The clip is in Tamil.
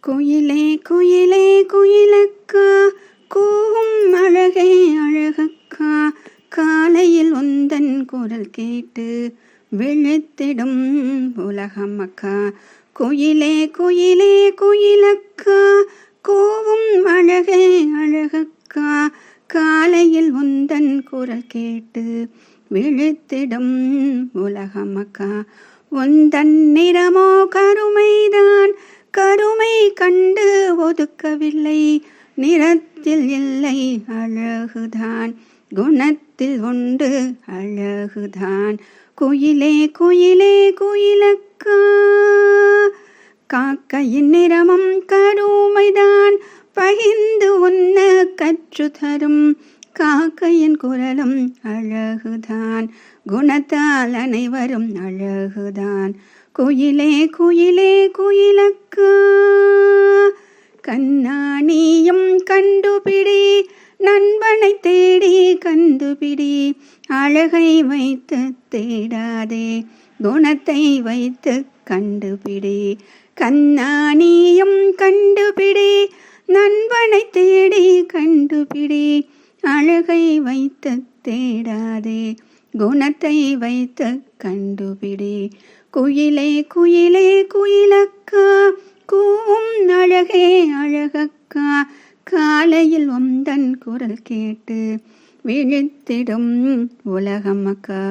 குயிலே குயிலே குயிலக்கா, கூவும் அழகே அழகக்கா, காலையில் உந்தன் குரல் கேட்டு விழித்திடும் உலகமக்கா. குயிலே குயிலே குயிலக்கா, கூவும் அழகே அழகக்கா, காலையில் உந்தன் குரல் கேட்டு விழித்திடும் உலகமக்கா. உந்தன் நிறமோ கருமைதான், கருமை கண்டு ஒதுக்கவில்லை, நிறத்தில் இல்லை அழகுதான், குணத்தில் உண்டு அழகுதான். குயிலே குயிலே குயிலக்கா, காக்கையின் நிறமும் கருமைதான், பகிர்ந்து உண்ண கற்று தரும் காக்கையின் குரலும் அழகுதான், குணத்தால் அனைவரும் அழகுதான். குயிலே குயிலே குயிலக்கா, கண்ணாணியும் கண்டுபிடி, நண்பனை தேடி கண்டுபிடி, அழகை வைத்து தேடாதே, குணத்தை வைத்து கண்டுபிடி. கண்ணாணியும் கண்டுபிடி, நண்பனை தேடி கண்டுபிடி, அழகை வைத்து தேடாதே, குணத்தை வைத்து கண்டுபிடி. குயிலே குயிலே குயிலக்கா, கூவும் அழகே அழகக்கா, காலையில் உந்தன் குரல் கேட்டு விழித்திடும் உலகமக்கா.